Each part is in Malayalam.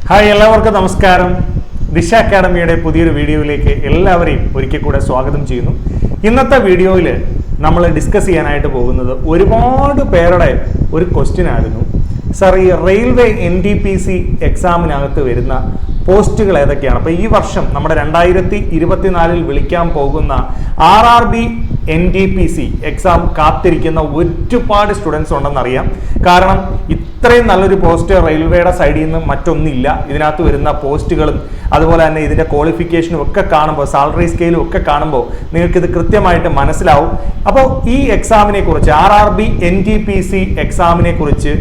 ഹായ്, എല്ലാവർക്കും നമസ്കാരം. ദിശ അക്കാഡമിയുടെ പുതിയൊരു വീഡിയോയിലേക്ക് എല്ലാവരെയും ഒരിക്കൽ കൂടെ സ്വാഗതം ചെയ്യുന്നു. ഇന്നത്തെ വീഡിയോയിൽ നമ്മൾ ഡിസ്കസ് ചെയ്യാനായിട്ട് പോകുന്നത് ഒരുപാട് പേരുടെ ഒരു ക്വസ്റ്റ്യൻ ആയിരുന്നു. സാർ, ഈ റെയിൽവേ NTPC എക്സാമിനകത്ത് വരുന്ന പോസ്റ്റുകൾ ഏതൊക്കെയാണ്? അപ്പോൾ ഈ വർഷം നമ്മുടെ 2024 വിളിക്കാൻ പോകുന്ന RRB NTPC എക്സാം കാത്തിരിക്കുന്ന ഒരുപാട് സ്റ്റുഡൻസ് ഉണ്ടെന്നറിയാം. കാരണം ഇത്രയും നല്ലൊരു പോസ്റ്റ് റെയിൽവേയുടെ സൈഡിൽ നിന്ന് മറ്റൊന്നില്ല. ഇതിനകത്ത് വരുന്ന പോസ്റ്റുകളും അതുപോലെ തന്നെ ഇതിൻ്റെ ക്വാളിഫിക്കേഷനും ഒക്കെ കാണുമ്പോൾ, സാലറി സ്കെയിലും ഒക്കെ കാണുമ്പോൾ നിങ്ങൾക്കിത് കൃത്യമായിട്ട് മനസ്സിലാവും. അപ്പോൾ ഈ എക്സാമിനെ കുറിച്ച്, RRB NTPC എക്സാമിനെ കുറിച്ച്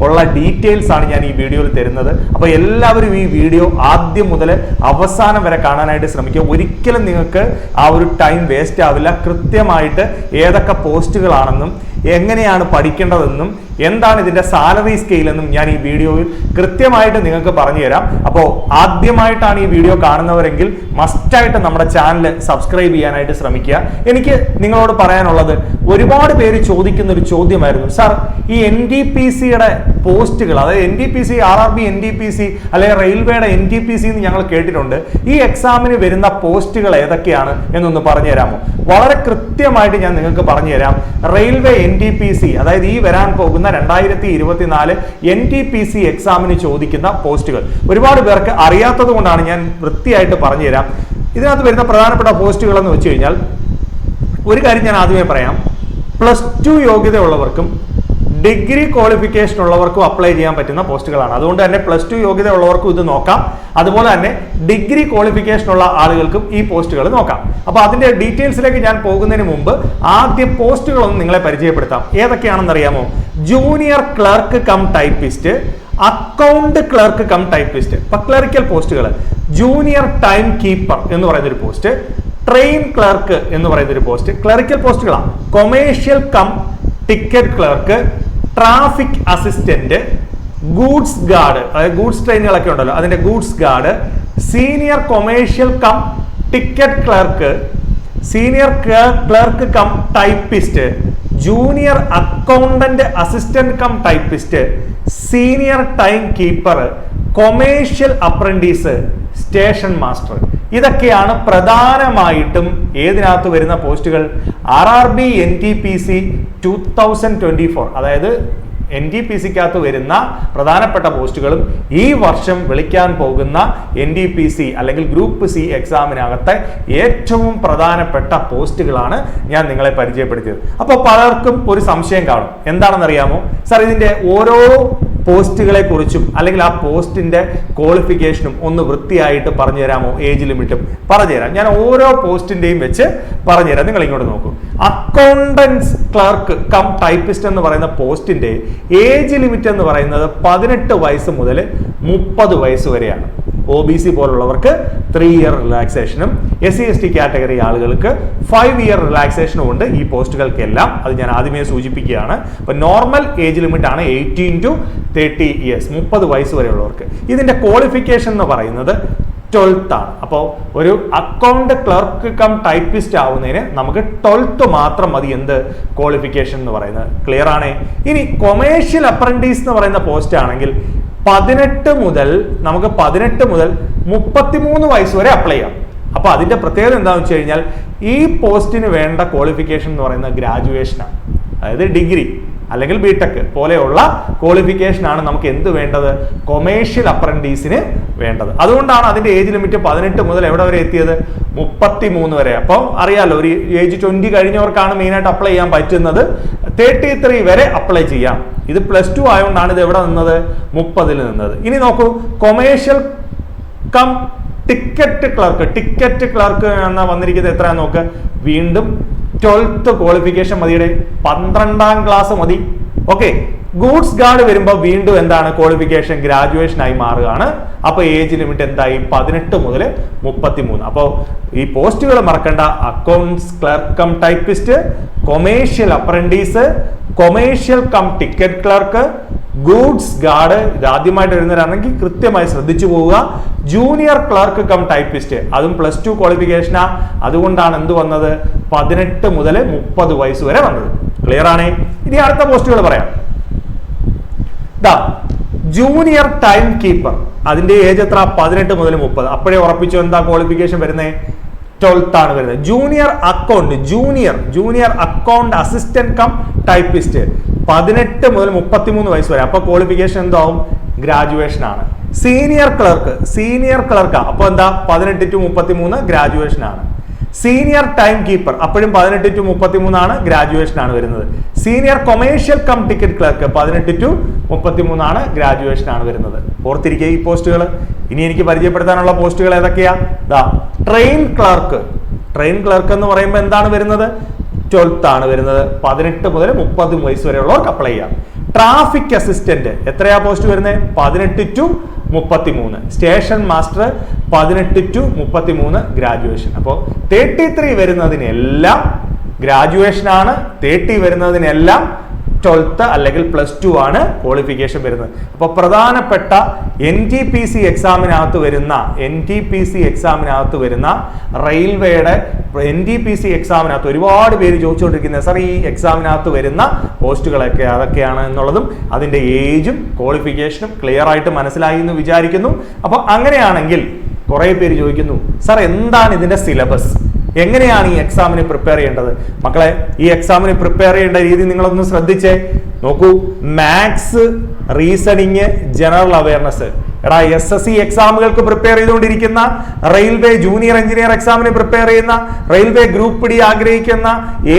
ഉള്ള ഡീറ്റെയിൽസ് ആണ് ഞാൻ ഈ വീഡിയോയിൽ തരുന്നത്. അപ്പോൾ എല്ലാവരും ഈ വീഡിയോ ആദ്യം മുതൽ അവസാനം വരെ കാണാനായിട്ട് ശ്രമിക്കുക. ഒരിക്കലും നിങ്ങൾക്ക് ആ ഒരു ടൈം വേസ്റ്റ് ആവില്ല. കൃത്യമായിട്ട് ഏതൊക്കെ പോസ്റ്റുകളാണെന്നും എങ്ങനെയാണ് പഠിക്കേണ്ടതെന്നും എന്താണ് ഇതിൻ്റെ സാലറി സ്കെയിൽ എന്നും ഞാൻ ഈ വീഡിയോയിൽ കൃത്യമായിട്ട് നിങ്ങൾക്ക് പറഞ്ഞു തരാം. അപ്പോൾ ആദ്യമായിട്ടാണ് ഈ വീഡിയോ കാണുന്നവരെങ്കിൽ മസ്റ്റായിട്ട് നമ്മുടെ ചാനൽ സബ്സ്ക്രൈബ് ചെയ്യാനായിട്ട് ശ്രമിക്കുക. എനിക്ക് നിങ്ങളോട് പറയാനുള്ളത്, ഒരുപാട് പേര് ചോദിക്കുന്ന ഒരു ചോദ്യമായിരുന്നു, സാർ ഈ NTPCയുടെ പോസ്റ്റുകൾ, അതായത് NTPC, RRB NTPC അല്ലെങ്കിൽ റെയിൽവേയുടെ NTPC എന്ന് ഞങ്ങൾ കേട്ടിട്ടുണ്ട്, ഈ എക്സാമിന് വരുന്ന പോസ്റ്റുകൾ ഏതൊക്കെയാണ് എന്നൊന്ന് പറഞ്ഞു തരാമോ? വളരെ കൃത്യമായിട്ട് ഞാൻ നിങ്ങൾക്ക് പറഞ്ഞു തരാം. റെയിൽവേ NTPC, അതായത് ഈ വരാൻ പോകുന്ന 2024 NTPC എക്സാമിന് ചോദിക്കുന്ന പോസ്റ്റുകൾ ഒരുപാട് പേർക്ക് അറിയാത്തത് കൊണ്ടാണ് ഞാൻ വൃത്തിയായിട്ട് പറഞ്ഞു തരാം. ഇതിനകത്ത് വരുന്ന പ്രധാനപ്പെട്ട പോസ്റ്റുകൾ എന്ന് വെച്ച് കഴിഞ്ഞാൽ, ഒരു കാര്യം ഞാൻ ആദ്യമേ പറയാം, +2 യോഗ്യത ഉള്ളവർക്കും ഡിഗ്രി ക്വാളിഫിക്കേഷൻ ഉള്ളവർക്കും അപ്ലൈ ചെയ്യാൻ പറ്റുന്ന പോസ്റ്റുകളാണ്. അതുകൊണ്ട് തന്നെ +2 യോഗ്യത ഉള്ളവർക്കും ഇത് നോക്കാം. അതുപോലെ തന്നെ ഡിഗ്രി ക്വാളിഫിക്കേഷൻ ഉള്ള ആളുകൾക്കും ഈ പോസ്റ്റുകൾ നോക്കാം. അപ്പോൾ അതിന്റെ ഡീറ്റെയിൽസിലേക്ക് ഞാൻ പോകുന്നതിന് മുമ്പ് ആദ്യ പോസ്റ്റുകളൊന്നും നിങ്ങളെ പരിചയപ്പെടുത്താം. ഏതൊക്കെയാണെന്ന് അറിയാമോ? Junior clerk cum typist, account clerk cum typist, ഇപ്പൊ ക്ലറിക്കൽ പോസ്റ്റുകൾ, ജൂനിയർ ടൈം കീപ്പർ എന്ന് പറയുന്ന ഒരു പോസ്റ്റ്, ട്രെയിൻ ക്ലർക്ക് എന്ന് പറയുന്ന ഒരു പോസ്റ്റ്, ക്ലറിക്കൽ പോസ്റ്റുകളാണ്. Commercial cum ticket clerk, traffic assistant, goods guard, അതായത് ഗൂഡ്സ് ട്രെയിനുകളൊക്കെ ഉണ്ടല്ലോ അതിന്റെ goods guard, senior commercial cum ticket clerk, senior clerk cum typist, junior accountant assistant cum typist, senior timekeeper, commercial apprentice, station master. ഇതൊക്കെയാണ് പ്രധാനമായിട്ടും ഏതിനകത്ത് വരുന്ന പോസ്റ്റുകൾ? RRB NTPC 2024, അതായത് NTPCക്കകത്ത് വരുന്ന പ്രധാനപ്പെട്ട പോസ്റ്റുകളും ഈ വർഷം വിളിക്കാൻ പോകുന്ന NTPC അല്ലെങ്കിൽ ഗ്രൂപ്പ് C എക്സാമിനകത്തെ ഏറ്റവും പ്രധാനപ്പെട്ട പോസ്റ്റുകളാണ് ഞാൻ നിങ്ങളെ പരിചയപ്പെടുത്തിയത്. അപ്പോൾ പലർക്കും ഒരു സംശയം കാണും, എന്താണെന്ന് അറിയാമോ? സാർ, ഇതിന്റെ ഓരോ പോസ്റ്റുകളെ കുറിച്ചും അല്ലെങ്കിൽ ആ പോസ്റ്റിന്റെ ക്വാളിഫിക്കേഷനും ഒന്ന് വൃത്തിയായിട്ട് പറഞ്ഞു തരാമോ? ഏജ് ലിമിറ്റും പറഞ്ഞുതരാം. ഞാൻ ഓരോ പോസ്റ്റിന്റെയും വെച്ച് പറഞ്ഞുതരാം. നിങ്ങൾ ഇങ്ങോട്ട് നോക്കൂ. അക്കൗണ്ടൻസ് ക്ലർക്ക് കം ടൈപ്പിസ്റ്റ് എന്ന് പറയുന്ന പോസ്റ്റിന്റെ ഏജ് ലിമിറ്റ് എന്ന് പറയുന്നത് 18 വയസ്സ് മുതൽ 30 വയസ്സ് വരെയാണ്. OBC പോലുള്ളവർക്ക് 3 ഇയർ റിലാക്സേഷനും SC/ST കാറ്റഗറി ആളുകൾക്ക് 5 ഇയർ റിലാക്സേഷനും ഉണ്ട് ഈ പോസ്റ്റുകൾക്കെല്ലാം. അത് ഞാൻ ആദ്യമേ സൂചിപ്പിക്കുകയാണ്. അപ്പൊ നോർമൽ ഏജ് ലിമിറ്റ് ആണ് 18 to 30 ഇയേഴ്സ്, 30 വയസ്സ് വരെയുള്ളവർക്ക്. ഇതിന്റെ ക്വാളിഫിക്കേഷൻ എന്ന് പറയുന്നത് 12th ആണ്. അപ്പോൾ ഒരു അക്കൗണ്ട് ക്ലർക്ക് കം ടൈപ്പിസ്റ്റ് ആവുന്നതിന് നമുക്ക് 12th മാത്രം മതി. എന്ത് ക്വാളിഫിക്കേഷൻ എന്ന് പറയുന്നത്? ക്ലിയർ ആണേ? ഇനി കൊമേഴ്ഷ്യൽ അപ്രന്റീസ് എന്ന് പറയുന്ന പോസ്റ്റ് ആണെങ്കിൽ 18 മുതൽ 33 വയസ്സ് വരെ അപ്ലൈ ചെയ്യാം. അപ്പൊ അതിന്റെ പ്രത്യേകത എന്താണെന്ന് വെച്ച് കഴിഞ്ഞാൽ, ഈ പോസ്റ്റിന് വേണ്ട ക്വാളിഫിക്കേഷൻ എന്ന് പറയുന്നത് ഗ്രാജുവേഷനാണ്. അതായത് ഡിഗ്രി അല്ലെങ്കിൽ BTech പോലെയുള്ള ക്വാളിഫിക്കേഷൻ ആണ് നമുക്ക് എന്ത് വേണ്ടത്? കൊമേഴ്ഷ്യൽ അപ്രന്റീസിന് വേണ്ടത്. അതുകൊണ്ടാണ് അതിന്റെ ഏജ് ലിമിറ്റ് 18 മുതൽ എവിടെ വരെ എത്തിയത്? 33 വരെ. അപ്പോൾ അറിയാലോ, ഒരു ഏജ് 20 കഴിഞ്ഞവർക്കാണ് മെയിനായിട്ട് അപ്ലൈ ചെയ്യാൻ പറ്റുന്നത്. 33 വരെ അപ്ലൈ ചെയ്യാം. ഇത് +2 ആയതുകൊണ്ടാണ് ഇത് എവിടെ നിന്നത്? 30 നിന്നത്. ഇനി നോക്കൂ, കൊമേഴ്ഷ്യൽ കം ടിക്കറ്റ് ക്ലർക്ക് എന്ന വന്നിരിക്കുന്നത് എത്രയാ നോക്ക്? വീണ്ടും 12th ക്വാളിഫിക്കേഷൻ മതിയുടെ, 12ാം ക്ലാസ് മതി. ഓക്കെ. ഗൂഡ്സ് ഗാർഡ് വരുമ്പോൾ വീണ്ടും എന്താണ് ക്വാളിഫിക്കേഷൻ? ഗ്രാജുവേഷൻ ആയി മാറുകയാണ്. അപ്പൊ ഏജ് ലിമിറ്റ് എന്തായി? 18 മുതൽ 33. അപ്പോൾ ഈ പോസ്റ്റുകൾ മറക്കണ്ട: accounts clerk cum typist, commercial apprentice, commercial cum ticket clerk, goods guard. ഇത് ആദ്യമായിട്ട് വരുന്നവരാണെങ്കിൽ കൃത്യമായി ശ്രദ്ധിച്ചു പോവുക. ജൂനിയർ ക്ലർക്ക് കം ടൈപ്പിസ്റ്റ്, അതും +2 ക്വാളിഫിക്കേഷനാ. അതുകൊണ്ടാണ് എന്ത് വന്നത്? 18 മുതൽ 30 വയസ്സ് വരെ വന്നത്. ക്ലിയർ ആണേ? ഇനി അടുത്ത പോസ്റ്റുകൾ പറയാം. ജൂനിയർ ടൈം കീപ്പർ, അതിന്റെ ഏജ് എത്ര? 18 മുതൽ 30. അപ്പോഴേ ഉറപ്പിച്ചു എന്താ ക്വാളിഫിക്കേഷൻ വരുന്നത്? 12th ആണ് വരുന്നത്. Junior account assistant cum typist 18 മുതൽ 33 വയസ്സ് വരെ. അപ്പൊ ക്വാളിഫിക്കേഷൻ എന്താവും? ഗ്രാജുവേഷൻ ആണ്. സീനിയർ ക്ലർക്ക് അപ്പൊ എന്താ? 18 to 33 ഗ്രാജുവേഷൻ ആണ്. സീനിയർ ടൈം കീപ്പർ അപ്പോഴും 18 to 33 ആണ്, ഗ്രാജുവേഷൻ ആണ് വരുന്നത്. Senior commercial cum ticket clerk 18 to 33 ആണ്, ഗ്രാജുവേഷൻ ആണ് വരുന്നത്. ഓർത്തിരിക്കുക ഈ പോസ്റ്റുകൾ. ഇനി എനിക്ക് പരിചയപ്പെടുത്താനുള്ള പോസ്റ്റുകൾ ഏതൊക്കെയാ? ട്രെയിൻ ക്ലർക്ക് എന്ന് പറയുമ്പോൾ എന്താണ് വരുന്നത്? 12th ആണ് വരുന്നത്. 18 മുതൽ 30 വയസ്സ് വരെയുള്ളവർക്ക് അപ്ലൈ ചെയ്യാം. ട്രാഫിക് അസിസ്റ്റന്റ് എത്രയാ പോസ്റ്റ് വരുന്നത്? 18 to 33. Station master 18 to 33 graduation. അപ്പോൾ 33 വരുന്നതിനെല്ലാം ഗ്രാജുവേഷൻ ആണ്, 30 വരുന്നതിനെല്ലാം 12th അല്ലെങ്കിൽ +2 ആണ് ക്വാളിഫിക്കേഷൻ വരുന്നത്. അപ്പോൾ പ്രധാനപ്പെട്ട NTPC എക്സാമിനകത്ത് വരുന്ന റെയിൽവേയുടെ NTPC എക്സാമിനകത്ത് ഒരുപാട് പേര് ചോദിച്ചുകൊണ്ടിരിക്കുന്നത് സാർ ഈ എക്സാമിനകത്ത് വരുന്ന പോസ്റ്റുകളൊക്കെ അതൊക്കെയാണ് എന്നുള്ളതും അതിന്റെ ഏജും ക്വാളിഫിക്കേഷനും ക്ലിയർ ആയിട്ട് മനസ്സിലായി എന്ന് വിചാരിക്കുന്നു. അപ്പോൾ അങ്ങനെയാണെങ്കിൽ കുറെ പേര് ചോദിക്കുന്നു സാർ എന്താണ് ഇതിന്റെ സിലബസ്, എങ്ങനെയാണ് ഈ എക്സാമിന് പ്രിപ്പയർ ചെയ്യേണ്ടത്? മക്കളെ, ഈ എക്സാമിന് പ്രിപ്പയർ ചെയ്യേണ്ട രീതി നിങ്ങളൊന്ന് ശ്രദ്ധിച്ചേ. നോക്കൂ, മാത്സ്, റീസണിങ്, ജനറൽ അവയർനെസ്. എടാ, SSC എക്സാമുകൾക്ക് പ്രിപ്പയർ ചെയ്തുകൊണ്ടിരിക്കുന്ന, റെയിൽവേ ജൂനിയർ എഞ്ചിനീയർ എക്സാമിന് പ്രിപ്പയർ ചെയ്യുന്ന, റെയിൽവേ ഗ്രൂപ്പ് ഡി ആഗ്രഹിക്കുന്ന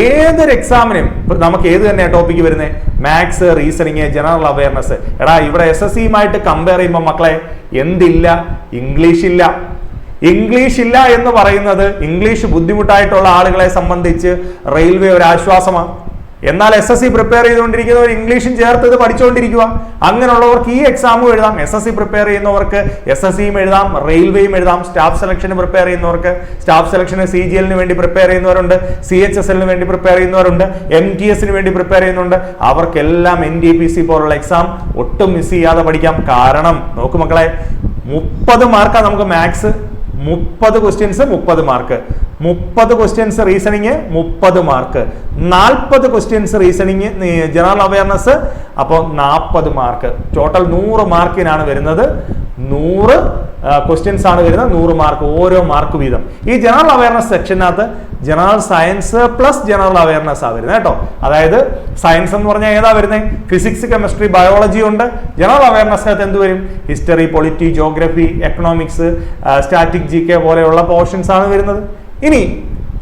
ഏതൊരു എക്സാമിനും നമുക്ക് ഏത് തന്നെയാണ് ടോപ്പിക്ക് വരുന്നത്? Maths, reasoning, general awareness. എടാ, ഇവിടെ SSCയുമായിട്ട് കമ്പയർ ചെയ്യുമ്പോൾ മക്കളെ എന്തില്ല? ഇംഗ്ലീഷ് ഇല്ല എന്ന് പറയുന്നത് ഇംഗ്ലീഷ് ബുദ്ധിമുട്ടായിട്ടുള്ള ആളുകളെ സംബന്ധിച്ച് റെയിൽവേ ഒരു ആശ്വാസമാണ്. എന്നാൽ SSC പ്രിപ്പയർ ചെയ്തുകൊണ്ടിരിക്കുന്നവർ ഇംഗ്ലീഷും ചേർത്ത് ഇത് പഠിച്ചുകൊണ്ടിരിക്കുക. അങ്ങനെയുള്ളവർക്ക് ഈ എക്സാമും എഴുതാം. SSC പ്രിപ്പയർ ചെയ്യുന്നവർക്ക് SSCയും എഴുതാം, റെയിൽവേയും എഴുതാം. സ്റ്റാഫ് സെലക്ഷന് പ്രിപ്പയർ ചെയ്യുന്നവർക്ക് സ്റ്റാഫ് സെലക്ഷന് CGLന് വേണ്ടി പ്രിപ്പയർ ചെയ്യുന്നവരുണ്ട്, CHSLന് വേണ്ടി പ്രിപ്പയർ ചെയ്യുന്നവരുണ്ട്, MTSന് വേണ്ടി പ്രിപ്പയർ ചെയ്യുന്നുണ്ട്. അവർക്കെല്ലാം NTPC പോലുള്ള എക്സാം ഒട്ടും മിസ് ചെയ്യാതെ പഠിക്കാം. കാരണം നോക്കു മക്കളെ, 30 മാർക്കാണ് നമുക്ക് maths, 30 questions 30 mark, 30 questions reasoning 30 mark, 40 questions reasoning general awareness, അപ്പോൾ 40 മാർക്ക്. ടോട്ടൽ 100 മാർക്കിനാണ് വരുന്നത്. 100 ക്വസ്റ്റ്യൻസ് ആണ് വരുന്നത്, 100 മാർക്ക്, ഓരോ മാർക്ക് വീതം. ഈ ജനറൽ അവയർനെസ് സെക്ഷനകത്ത് general science plus general awareness ആ വരുന്നത് കേട്ടോ. അതായത് സയൻസ് എന്ന് പറഞ്ഞാൽ ഏതാ വരുന്നത്? ഫിസിക്സ്, കെമിസ്ട്രി, ബയോളജി ഉണ്ട്. ജനറൽ അവയർനെസ്സിനകത്ത് എന്ത് വരും? History, polity, geography, economics, static GK പോലെയുള്ള പോർഷൻസ് ആണ് വരുന്നത്. ഇനി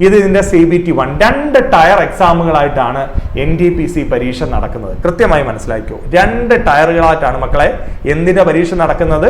ഇതിന്റെ CBT1 2 ടയർ എക്സാമുകളായിട്ടാണ് NTPC പരീക്ഷ നടക്കുന്നത്. കൃത്യമായി മനസ്സിലാക്കിയോ? 2 ടയറുകളായിട്ടാണ് മക്കളെ എന്തിന്റെ പരീക്ഷ നടക്കുന്നത്?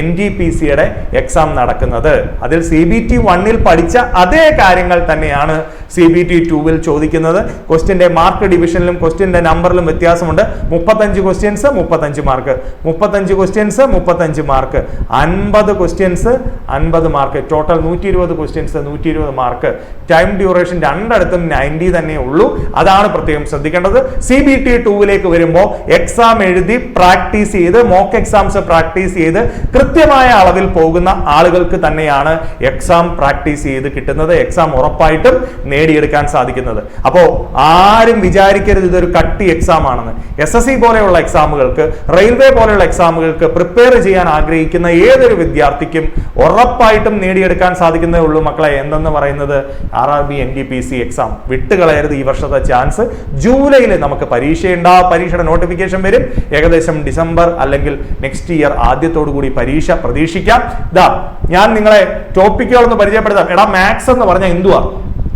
NTPCയുടെ എക്സാം നടക്കുന്നത്. അതിൽ CBT1ൽ പഠിച്ച അതേ കാര്യങ്ങൾ തന്നെയാണ് CBT2വിൽ ചോദിക്കുന്നത്. ക്വസ്റ്റ്യന്റെ മാർക്ക് ഡിവിഷനിലും ക്വസ്റ്റ്യന്റെ നമ്പറിലും വ്യത്യാസമുണ്ട്. 35 questions 35 mark, 35 questions 35 mark, 50 questions 50 mark, total 120 questions 120 mark. Time duration രണ്ടിടത്തും 90 തന്നെ ഉള്ളൂ. അതാണ് പ്രത്യേകം ശ്രദ്ധിക്കേണ്ടത്. CBT2വിലേക്ക് വരുമ്പോൾ എക്സാം എഴുതി പ്രാക്ടീസ് ചെയ്ത്, മോക്ക് എക്സാംസ് പ്രാക്ടീസ് ചെയ്ത് കൃത്യമായ അളവിൽ പോകുന്ന ആളുകൾക്ക് തന്നെയാണ് എക്സാം പ്രാക്ടീസ് ചെയ്ത് കിട്ടുന്നത്, എക്സാം ഉറപ്പായിട്ടും നേടിയെടുക്കാൻ സാധിക്കുന്നത്. അപ്പോൾ ആരും വിചാരിക്കരുത് ഇതൊരു കട്ടി എക്സാം ആണെന്ന്. SSC പോലെയുള്ള എക്സാമുകൾക്ക്, റെയിൽവേ പോലെയുള്ള എക്സാമുകൾക്ക് പ്രിപ്പയർ ചെയ്യാൻ ആഗ്രഹിക്കുന്ന ഏതൊരു വിദ്യാർത്ഥിക്കും ഉറപ്പായിട്ടും നേടിയെടുക്കാൻ സാധിക്കുന്നതേ ഉള്ളൂ മക്കളെ. എന്തെന്ന് പറയുന്നത് RRB NTPC എക്സാം വിട്ടുകളയരുത്. ഈ വർഷത്തെ ചാൻസ്. ജൂലൈയിൽ നമുക്ക് പരീക്ഷയുണ്ടാവും. പരീക്ഷയുടെ നോട്ടിഫിക്കേഷൻ വരും ഏകദേശം ഡിസംബർ അല്ലെങ്കിൽ നെക്സ്റ്റ് ഇയർ ആദ്യത്തോടു കൂടി പരീക്ഷ പ്രതീക്ഷിക്കാം. ഞാൻ നിങ്ങളെ ടോപ്പിക്കുകളൊന്ന് പരിചയപ്പെടുത്താം. എടാ, മാത്സ് എന്ന് പറഞ്ഞാൽ എന്തുവാ?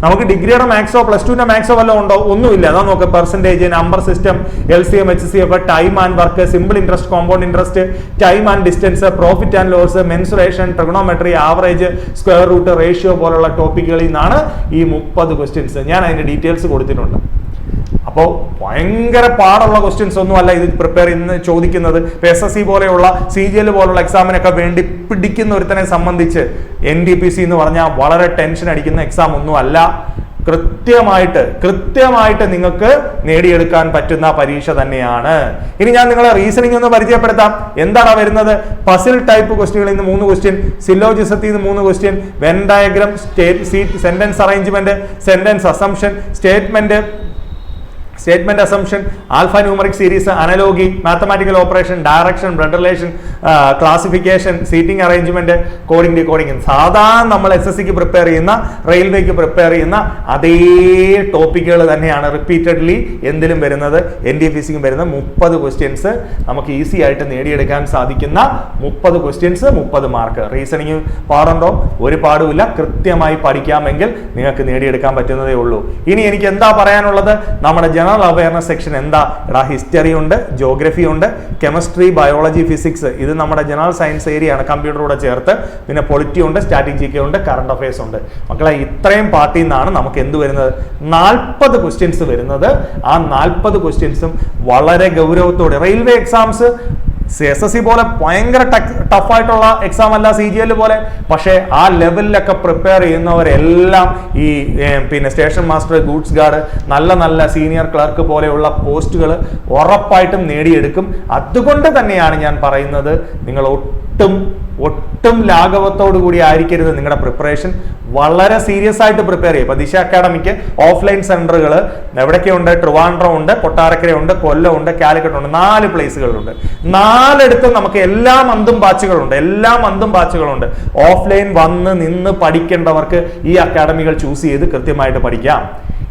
നമുക്ക് ഡിഗ്രിയുടെ മാത്സോ +2ന്റെ മാത്സോ വല്ലതും ഉണ്ടോ? ഒന്നുമില്ല. അതാ നോക്ക്, percentage, number system, LCM, HCF, time and work, simple interest, compound interest, time and distance, profit and loss, mensuration, trigonometry, average, square root, ratio പോലുള്ള ടോപ്പിക്കുകളിൽ നിന്നാണ് ഈ 30 ക്വസ്റ്റ്യൻസ്. ഞാൻ അതിന്റെ ഡീറ്റെയിൽസ് കൊടുത്തിട്ടുണ്ട്. അപ്പോൾ ഭയങ്കര പാടുള്ള ക്വസ്റ്റ്യൻസ് ഒന്നും അല്ല ഇത് പ്രിപ്പയർ ചെയ്യുന്ന ചോദിക്കുന്നത്. SSC പോലെയുള്ള CGL പോലുള്ള എക്സാമിനൊക്കെ വേണ്ടി പിടിക്കുന്ന ഒരുത്തനെ സംബന്ധിച്ച് NTPC എന്ന് പറഞ്ഞാൽ വളരെ ടെൻഷൻ അടിക്കുന്ന എക്സാം ഒന്നും അല്ല. കൃത്യമായിട്ട് നിങ്ങൾക്ക് നേടിയെടുക്കാൻ പറ്റുന്ന പരീക്ഷ തന്നെയാണ്. ഇനി ഞാൻ നിങ്ങളെ റീസണിംഗ് ഒന്ന് പരിചയപ്പെടുത്താം. എന്താണ് വരുന്നത്? പസിൽ ടൈപ്പ് ക്വസ്റ്റ്യനുകളിൽ നിന്ന് 3 ക്വസ്റ്റ്യൻ, സിലോജിസത്തിൽ നിന്ന് 3 question, Venn diagram, sentence arrangement, sentence assumption, statement statement assumption, alpha numeric series, analogy, mathematical operation, direction, blood relation, classification, seating arrangement, coding decoding. സാധാരണ നമ്മൾ SSCക്ക് പ്രിപ്പയർ ചെയ്യുന്ന, റെയിൽവേക്ക് പ്രിപ്പയർ ചെയ്യുന്ന അതേ ടോപ്പിക്കുകൾ തന്നെയാണ് റിപ്പീറ്റഡ്ലി എന്തിലും വരുന്നത്, NTPCക്കും വരുന്ന 30 ക്വസ്റ്റ്യൻസ്. നമുക്ക് ഈസി ആയിട്ട് നേടിയെടുക്കാൻ സാധിക്കുന്ന 30 ക്വസ്റ്റ്യൻസ്, 30 മാർക്ക്. റീസണിങ് പാടുണ്ടോ? ഒരു പാടുമില്ല. കൃത്യമായി പഠിക്കാമെങ്കിൽ നിങ്ങൾക്ക് നേടിയെടുക്കാൻ പറ്റുന്നതേ ഉള്ളൂ. ഇനി എനിക്ക് എന്താ പറയാനുള്ളത്? നമ്മുടെ ജനറൽ അവയർനെസ് സെക്ഷൻ എന്താ? ഹിസ്റ്ററി ഉണ്ട്, ജോഗ്രഫി ഉണ്ട്, കെമിസ്ട്രി, ബയോളജി, ഫിസിക്സ്. ഇത് നമ്മുടെ ജനറൽ സയൻസ് ഏരിയ ആണ്, കമ്പ്യൂട്ടറോടെ ചേർത്ത്. പിന്നെ പൊളിറ്റി ഉണ്ട്, സ്റ്റാറ്റിസ്റ്റിക്സ് ഉണ്ട്, കറണ്ട് അഫയേഴ്സ് ഉണ്ട്. മക്കളെ, ഇത്രയും പാർട്ടിൽ നിന്നാണ് നമുക്ക് എന്ത് വരുന്നത്? 40 ക്വസ്റ്റ്യൻസ് വരുന്നത്. ആ 40 ക്വസ്റ്റ്യൻസും വളരെ ഗൗരവത്തോടെ, റെയിൽവേ എക്സാംസ് SSC പോലെ ഭയങ്കര ടഫായിട്ടുള്ള എക്സാം അല്ല, CGL പോലെ. പക്ഷേ ആ ലെവലിലൊക്കെ പ്രിപ്പയർ ചെയ്യുന്നവരെല്ലാം ഈ പിന്നെ സ്റ്റേഷൻ മാസ്റ്റർ, ഗൂഡ്സ് ഗാർഡ്, നല്ല നല്ല സീനിയർ ക്ലർക്ക് പോലെയുള്ള പോസ്റ്റുകൾ ഉറപ്പായിട്ടും നേടിയെടുക്കും. അതുകൊണ്ട് തന്നെയാണ് ഞാൻ പറയുന്നത്, നിങ്ങൾ ഒട്ടും ലാഘവത്തോടു കൂടി ആയിരിക്കരുത് നിങ്ങളുടെ പ്രിപ്പറേഷൻ. വളരെ സീരിയസ് ആയിട്ട് പ്രിപ്പയർ ചെയ്യുക. ഇപ്പൊ ദിശ അക്കാഡമിക്ക് ഓഫ്ലൈൻ സെന്ററുകൾ എവിടെയൊക്കെയുണ്ട്? ട്രിവാൻഡ്രം ഉണ്ട്, കൊട്ടാരക്കര ഉണ്ട്, കൊല്ലം ഉണ്ട്, കാലിക്കറ്റ് ഉണ്ട്. 4 പ്ലേസുകളുണ്ട്. 4 നമുക്ക് എല്ലാ മന്തും ബാച്ചുകളുണ്ട്. ഓഫ്ലൈൻ വന്ന് നിന്ന് പഠിക്കേണ്ടവർക്ക് ഈ അക്കാഡമികൾ ചൂസ് ചെയ്ത് കൃത്യമായിട്ട് പഠിക്കാം.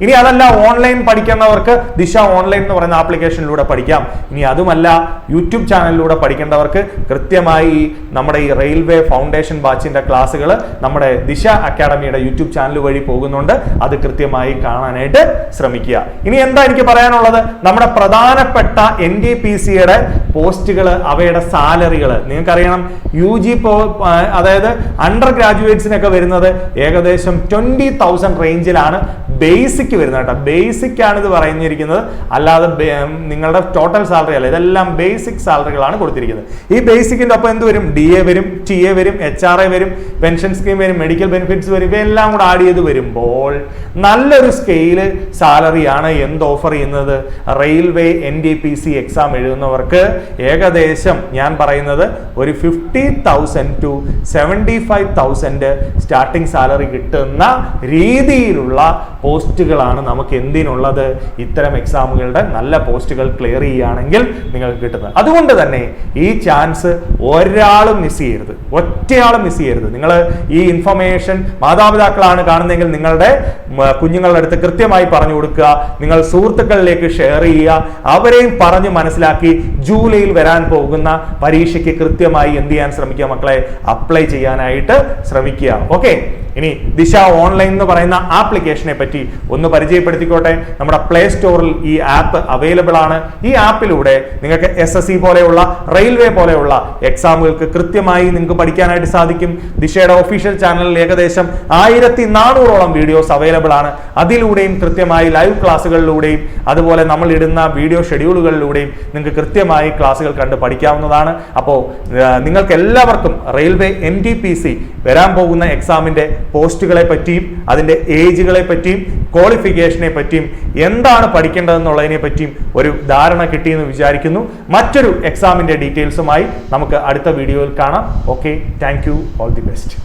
ഇനി അതല്ല, ഓൺലൈൻ പഠിക്കേണ്ടവർക്ക് ദിശ ഓൺലൈൻ എന്ന് പറയുന്ന ആപ്ലിക്കേഷനിലൂടെ പഠിക്കാം. ഇനി അതുമല്ല, യൂട്യൂബ് ചാനലിലൂടെ പഠിക്കേണ്ടവർക്ക് കൃത്യമായി നമ്മുടെ ഈ റെയിൽവേ ഫൗണ്ടേഷൻ ബാച്ചിന്റെ ക്ലാസ്സുകൾ നമ്മുടെ ദിശ അക്കാഡമിയുടെ യൂട്യൂബ് ചാനൽ വഴി പോകുന്നുണ്ട്. അത് കൃത്യമായി കാണാനായിട്ട് ശ്രമിക്കുക. ഇനി എന്താ എനിക്ക് പറയാനുള്ളത്? നമ്മുടെ പ്രധാനപ്പെട്ട NTPCയുടെ പോസ്റ്റുകൾ, അവയുടെ സാലറികൾ നിങ്ങൾക്കറിയണം. UG അതായത് അണ്ടർ ഗ്രാജുവേറ്റ്സിനൊക്കെ വരുന്നത് ഏകദേശം 20,000 റേഞ്ചിലാണ് ബേസിക് വരുന്നത് കേട്ടോ. ബേസിക് ആണ് ഇത് പറഞ്ഞിരിക്കുന്നത്, അല്ലാതെ നിങ്ങളുടെ ടോട്ടൽ സാലറി അല്ല. ഇതെല്ലാം ബേസിക് സാലറികളാണ് കൊടുത്തിരിക്കുന്നത്. ഈ ബേസിക്കിന്റെ ഒപ്പം എന്ത് വരും? DA വരും, TA വരും, HRA വരും, പെൻഷൻ സ്കീം വരും, മെഡിക്കൽ ബെനിഫിറ്റ്സ് വരും. ഇവയെല്ലാം കൂടെ ആഡ് ചെയ്ത് വരുമ്പോൾ നല്ലൊരു സ്കെയില് സാലറിയാണ് എന്ത് ഓഫർ ചെയ്യുന്നത്? റെയിൽവേ NTPC എക്സാം എഴുതുന്നവർക്ക് ഏകദേശം ഞാൻ പറയുന്നത് ഒരു 50,000 to 75,000 സ്റ്റാർട്ടിംഗ് സാലറി കിട്ടുന്ന രീതിയിലുള്ള പോസ്റ്റുകളാണ് നമുക്ക് എന്തിനുള്ളത്? ഇത്തരം എക്സാമുകളുടെ നല്ല പോസ്റ്റുകൾ ക്ലിയർ ചെയ്യുകയാണെങ്കിൽ നിങ്ങൾക്ക് കിട്ടുന്നത്. അതുകൊണ്ട് തന്നെ ഈ ചാൻസ് ഒരാളും മിസ് ചെയ്യരുത്, ഒറ്റയാളും മിസ് ചെയ്യരുത്. നിങ്ങൾ ഈ ഇൻഫർമേഷൻ മാതാപിതാക്കളാണ് കാണുന്നതെങ്കിൽ നിങ്ങളുടെ കുഞ്ഞുങ്ങളുടെ അടുത്ത് കൃത്യമായി പറഞ്ഞു കൊടുക്കുക. നിങ്ങൾ സുഹൃത്തുക്കളിലേക്ക് ഷെയർ ചെയ്യുക. അവരെയും പറഞ്ഞ് മനസ്സിലാക്കി ജൂലൈയിൽ വരാൻ പോകുന്ന പരീക്ഷയ്ക്ക് കൃത്യമായി എന്ത് ചെയ്യാൻ ശ്രമിക്കുക മക്കളെ? അപ്ലൈ ചെയ്യാനായിട്ട് ശ്രമിക്കുക. ഓക്കെ, ഇനി ദിശ ഓൺലൈൻ എന്ന് പറയുന്ന ആപ്ലിക്കേഷനെ പറ്റി ഒന്ന് പരിചയപ്പെടുത്തിക്കോട്ടെ. നമ്മുടെ പ്ലേ സ്റ്റോറിൽ ഈ ആപ്പ് അവൈലബിൾ ആണ്. ഈ ആപ്പിലൂടെ നിങ്ങൾക്ക് SSC പോലെയുള്ള, റെയിൽവേ പോലെയുള്ള എക്സാമുകൾക്ക് കൃത്യമായി നിങ്ങൾക്ക് പഠിക്കാനായിട്ട് സാധിക്കും. ദിശയുടെ ഒഫീഷ്യൽ ചാനലിൽ ഏകദേശം 1400ഓളം വീഡിയോസ് അവൈലബിൾ ആണ്. അതിലൂടെയും കൃത്യമായി ലൈവ് ക്ലാസ്സുകളിലൂടെയും അതുപോലെ നമ്മൾ ഇടുന്ന വീഡിയോ ഷെഡ്യൂളുകളിലൂടെയും നിങ്ങൾക്ക് കൃത്യമായി ക്ലാസ്സുകൾ കണ്ട് പഠിക്കാവുന്നതാണ്. അപ്പോൾ നിങ്ങൾക്ക് എല്ലാവർക്കും റെയിൽവേ NTPC വരാൻ പോകുന്ന എക്സാമിന്റെ പോസ്റ്റുകളെ പറ്റിയും അതിന്റെ ഏജുകളെ പറ്റിയും ക്വാളിഫിക്കേഷനെ പറ്റിയും എന്താണ് പഠിക്കേണ്ടതെന്നുള്ളതിനെ പറ്റിയും ഒരു ധാരണ കിട്ടിയെന്ന് വിചാരിക്കുന്നു. മറ്റൊരു എക്സാമിന്റെ ഡീറ്റെയിൽസുമായി നമുക്ക് അടുത്ത വീഡിയോയിൽ കാണാം. Okay, thank you, all the best.